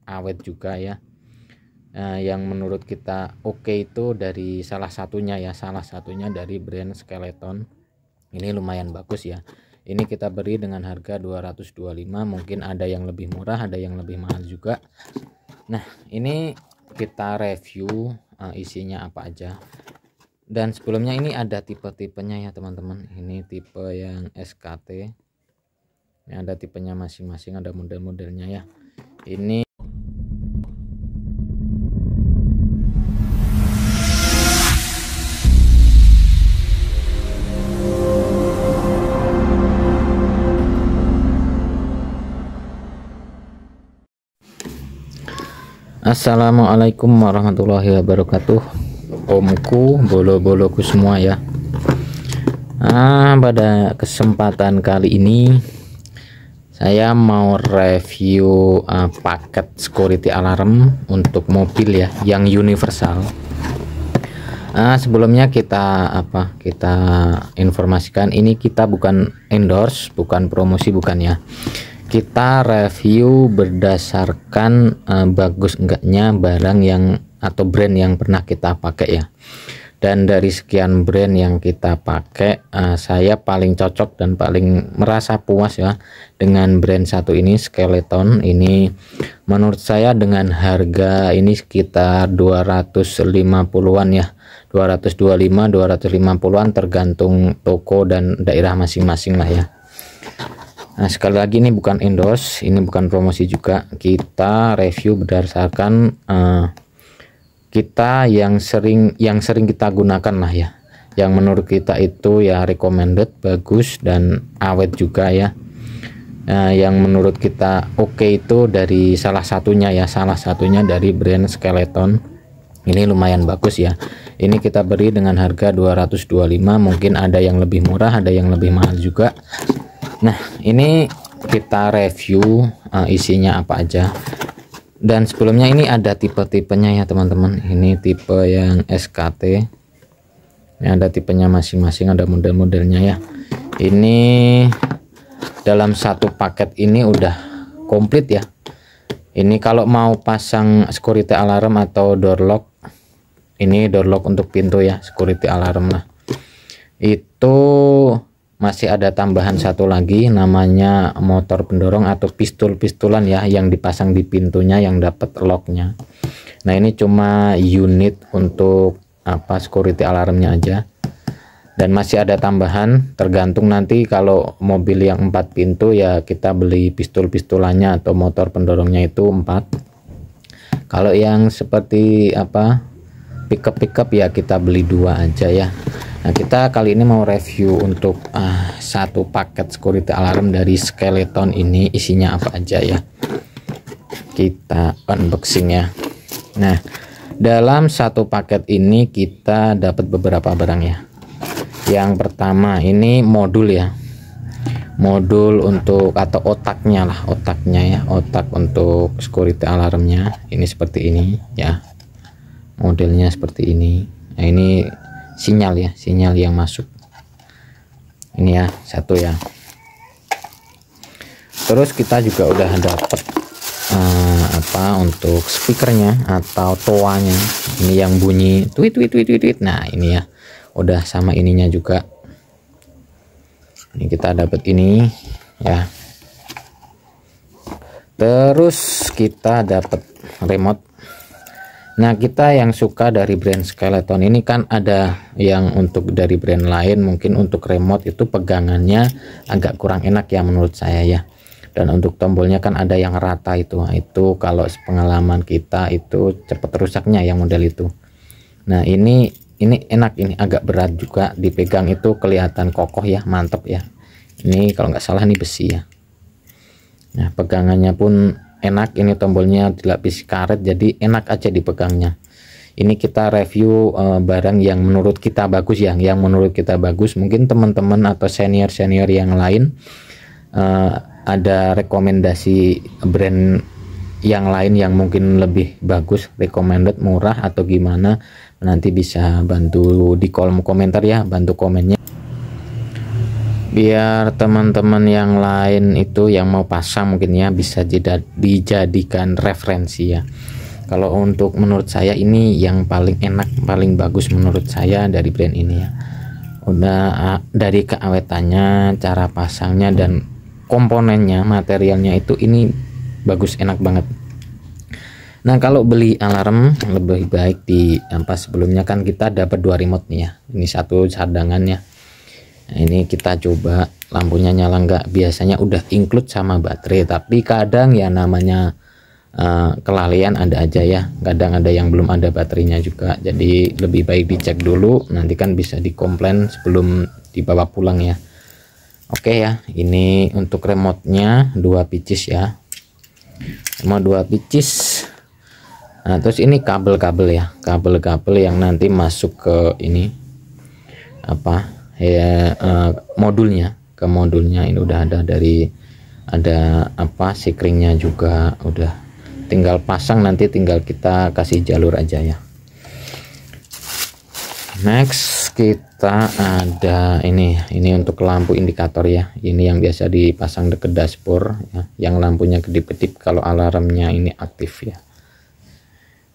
awet juga ya. Yang menurut kita oke itu dari salah satunya dari brand Skeleton. Ini lumayan bagus ya. Ini kita beri dengan harga 225, mungkin ada yang lebih murah, ada yang lebih mahal juga. Nah, ini kita review isinya apa aja. Dan sebelumnya ini ada tipe-tipenya ya teman-teman. Ini tipe yang SKT. Ini ada tipenya masing-masing, ada model-modelnya ya. Ini Assalamualaikum warahmatullahi wabarakatuh. Omku, bolo-boloku semua ya. Pada kesempatan kali ini saya mau review paket security alarm untuk mobil ya, yang universal. Sebelumnya kita informasikan, ini kita bukan endorse, bukan promosi, bukan ya. Kita review berdasarkan bagus enggaknya barang yang atau brand yang pernah kita pakai ya. Dan dari sekian brand yang kita pakai, saya paling cocok dan paling merasa puas ya dengan brand satu ini, Skeleton. Ini menurut saya dengan harga ini sekitar 250-an ya, 225, 250-an tergantung toko dan daerah masing-masing lah ya. Nah, sekali lagi ini bukan endorse, ini bukan promosi juga. Kita review berdasarkan kita yang sering kita gunakan lah ya. Yang menurut kita itu ya recommended, bagus dan awet juga ya. Yang menurut kita oke itu dari salah satunya dari brand Skeleton. Ini lumayan bagus ya. Ini kita beri dengan harga 225, mungkin ada yang lebih murah, ada yang lebih mahal juga. Nah, ini kita review isinya apa aja. Dan sebelumnya ini ada tipe-tipenya ya teman-teman. Ini tipe yang SKT. Ini ada tipenya masing-masing, ada model-modelnya ya. Ini dalam satu paket ini udah komplit ya. Ini kalau mau pasang security alarm atau door lock, ini door lock untuk pintu ya, security alarm lah. Itu masih ada tambahan satu lagi, namanya motor pendorong atau pistul-pistulan ya, yang dipasang di pintunya yang dapat locknya. Nah, ini cuma unit untuk security alarmnya aja. Dan masih ada tambahan, tergantung nanti kalau mobil yang 4 pintu ya kita beli pistul-pistulannya atau motor pendorongnya itu 4. Kalau yang seperti pickup ya kita beli 2 aja ya. Nah, kita kali ini mau review untuk satu paket security alarm dari Skeleton ini, isinya apa aja ya. Kita unboxing ya. Nah, dalam satu paket ini kita dapat beberapa barang ya. Yang pertama ini modul ya. Modul untuk atau otaknya ya, otak untuk security alarmnya. Ini seperti ini ya. Modelnya seperti ini. Nah, ini sinyal yang masuk ini ya, satu ya. Terus kita juga udah dapat untuk speakernya atau toanya, ini yang bunyi tweet. Nah, ini ya udah sama ininya juga. Ini kita dapat ini ya. Terus kita dapat remote. Nah, kita yang suka dari brand Skeleton ini kan ada yang untuk dari brand lain, mungkin untuk remote itu pegangannya agak kurang enak ya menurut saya ya. Dan untuk tombolnya kan ada yang rata itu. Nah, itu kalau pengalaman kita itu cepat rusaknya yang model itu. Nah, ini enak, ini agak berat juga dipegang, itu kelihatan kokoh ya, mantep ya. Ini kalau nggak salah ini besi ya. Nah, pegangannya pun enak, ini tombolnya dilapisi karet jadi enak aja dipegangnya. Ini kita review barang yang menurut kita bagus ya, yang menurut kita bagus. Mungkin teman-teman atau senior yang lain ada rekomendasi brand yang lain yang mungkin lebih bagus, recommended, murah atau gimana, nanti bisa bantu di kolom komentar ya, bantu komennya. biar teman-teman yang lain itu yang mau pasang mungkin ya bisa dijadikan referensi ya. Kalau untuk menurut saya ini yang paling enak, paling bagus menurut saya dari brand ini ya. Udah dari keawetannya, cara pasangnya dan komponennya, materialnya itu ini bagus, enak banget. Nah kalau beli alarm lebih baik di sebelumnya kan kita dapat 2 remote nih ya, ini satu cadangannya. Nah, ini kita coba lampunya nyala enggak, biasanya udah include sama baterai, tapi kadang ya namanya kelalaian ada aja ya, kadang ada yang belum ada baterainya juga, jadi lebih baik dicek dulu, nanti kan bisa dikomplain sebelum dibawa pulang ya. Oke ya, ini untuk remote-nya 2 pieces ya, cuma 2 pieces. Nah terus ini kabel-kabel ya, kabel-kabel yang nanti masuk ke ini modulnya, ke modulnya ini udah ada ada sikringnya juga udah, tinggal pasang, nanti tinggal kita kasih jalur aja ya. Next kita ada ini untuk lampu indikator ya, ini yang biasa dipasang dekat dashboard ya, yang lampunya kedip-kedip kalau alarmnya ini aktif ya.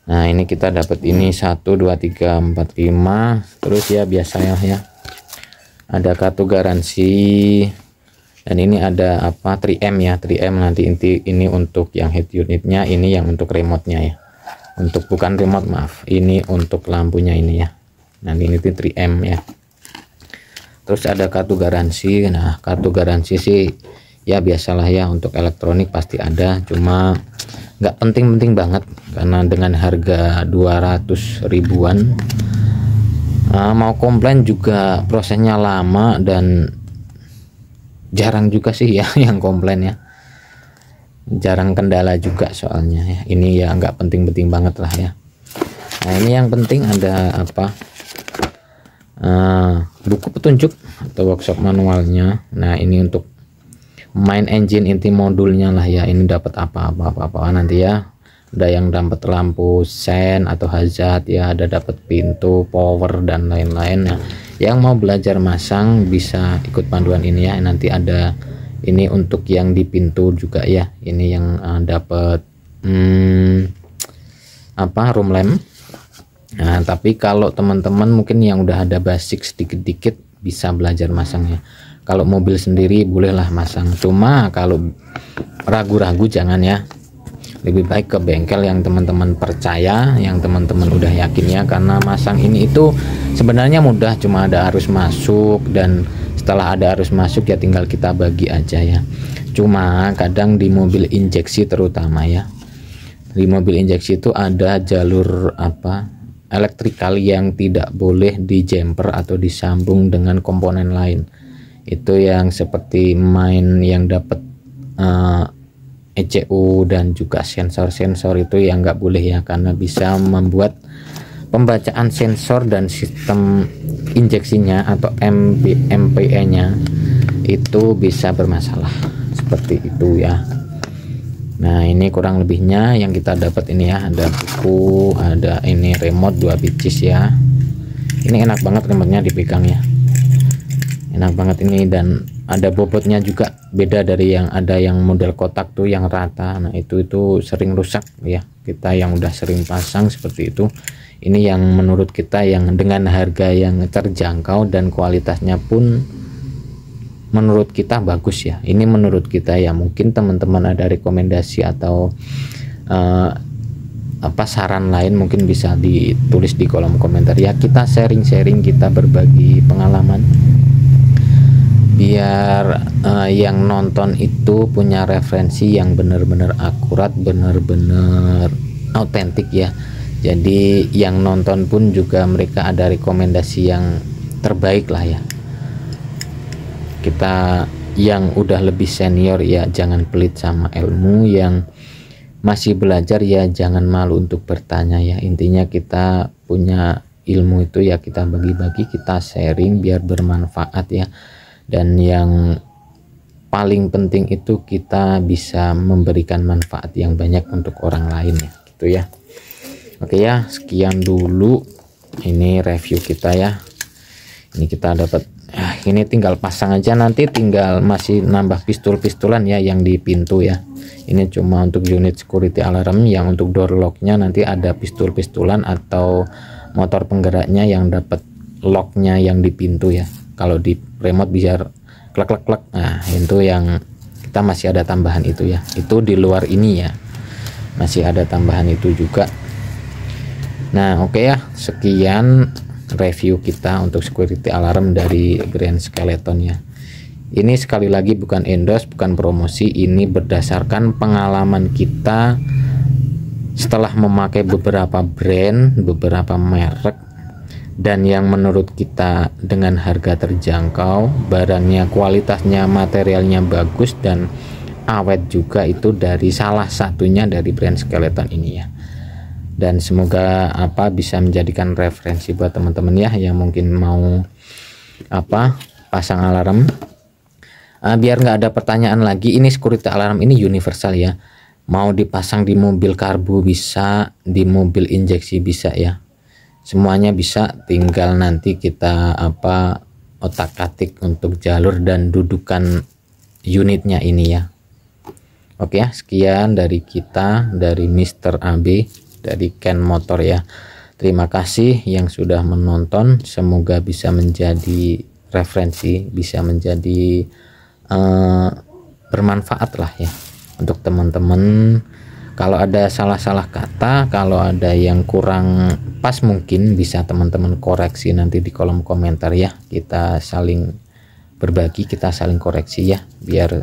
Nah ini kita dapat ini 1 2 3 4 5, terus ya biasanya ya ada kartu garansi, dan ini ada 3M ya, 3M nanti ini untuk yang head unitnya, ini yang untuk remote-nya ya, untuk bukan remote maaf, ini untuk lampunya ini ya, nanti ini 3M ya. Terus ada kartu garansi. Nah kartu garansi sih ya biasalah ya, untuk elektronik pasti ada, cuma nggak penting-penting banget karena dengan harga 200 ribuan mau komplain juga prosesnya lama dan jarang juga sih ya yang komplain ya, jarang kendala juga soalnya ya. Ini ya nggak penting-penting banget lah ya. Nah ini yang penting ada buku petunjuk atau workshop manualnya. Nah ini untuk main engine inti modulnya lah ya, ini dapat apa nanti ya, ada yang dapat lampu sen atau hazard ya, ada dapat pintu, power dan lain-lain ya. Yang mau belajar masang bisa ikut panduan ini ya, nanti ada ini untuk yang di pintu juga ya, ini yang dapat room lamp. Nah tapi kalau teman-teman mungkin yang udah ada basic sedikit-dikit bisa belajar masangnya. Kalau mobil sendiri bolehlah masang, cuma kalau ragu-ragu jangan ya, lebih baik ke bengkel yang teman-teman percaya, yang teman-teman udah yakin ya, karena masang ini itu sebenarnya mudah, cuma ada arus masuk, dan setelah ada arus masuk ya tinggal kita bagi aja ya. Cuma kadang di mobil injeksi terutama ya, di mobil injeksi itu ada jalur elektrikal yang tidak boleh di jumper atau disambung dengan komponen lain. Itu yang seperti main yang dapat ECU dan juga sensor-sensor itu yang nggak boleh ya, karena bisa membuat pembacaan sensor dan sistem injeksinya atau MPE nya itu bisa bermasalah seperti itu ya. Nah ini kurang lebihnya yang kita dapat ini ya, ada buku, ada ini remote 2 pieces ya. Ini enak banget remote-nya dipegang ya, enak banget ini, dan ada bobotnya juga, beda dari yang ada yang model kotak tuh yang rata. Nah itu sering rusak ya, kita yang udah sering pasang seperti itu. Ini yang menurut kita yang dengan harga yang terjangkau dan kualitasnya pun menurut kita bagus ya. Ini menurut kita ya, mungkin teman-teman ada rekomendasi atau saran lain mungkin bisa ditulis di kolom komentar ya, kita sharing-sharing, kita berbagi pengalaman biar yang nonton itu punya referensi yang benar-benar akurat, benar-benar autentik ya. Jadi yang nonton pun juga mereka ada rekomendasi yang terbaik lah ya. Kita yang udah lebih senior ya jangan pelit sama ilmu, yang masih belajar ya jangan malu untuk bertanya ya. Intinya kita punya ilmu itu ya kita bagi-bagi, kita sharing biar bermanfaat ya. Dan yang paling penting itu kita bisa memberikan manfaat yang banyak untuk orang lain ya, gitu ya. Oke ya, sekian dulu ini review kita ya. Ini kita dapat ini tinggal pasang aja, nanti tinggal masih nambah pistol-pistolan ya yang di pintu ya. Ini cuma untuk unit security alarm. Yang untuk door locknya nanti ada pistol-pistolan atau motor penggeraknya yang dapat locknya yang di pintu ya. Kalau di remote biar klek klek klek. Nah itu yang kita masih ada tambahan itu ya. Itu di luar ini ya, masih ada tambahan itu juga. Nah oke ya, sekian review kita untuk security alarm dari Grand Skeleton ya. Ini sekali lagi bukan endorse, bukan promosi, ini berdasarkan pengalaman kita setelah memakai beberapa brand, beberapa merek, dan yang menurut kita dengan harga terjangkau, barangnya kualitasnya, materialnya bagus dan awet juga, itu dari salah satunya dari brand Skeleton ini ya. Dan semoga bisa menjadikan referensi buat teman-teman ya yang mungkin mau pasang alarm. Biar nggak ada pertanyaan lagi, ini security alarm ini universal ya, mau dipasang di mobil karbu bisa, di mobil injeksi bisa ya, semuanya bisa, tinggal nanti kita otak-atik untuk jalur dan dudukan unitnya ini ya. Oke ya, sekian dari kita, dari Mr. AB, dari Ken Motor ya. Terima kasih yang sudah menonton, semoga bisa menjadi referensi, bisa menjadi bermanfaat lah ya untuk teman-teman. Kalau ada salah-salah kata, kalau ada yang kurang pas mungkin bisa teman-teman koreksi nanti di kolom komentar ya. Kita saling berbagi, kita saling koreksi ya, biar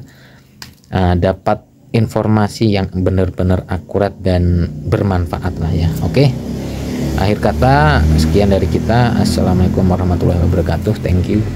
dapat informasi yang benar-benar akurat dan bermanfaat lah ya. Oke, akhir kata sekian dari kita. Assalamualaikum warahmatullahi wabarakatuh. Thank you.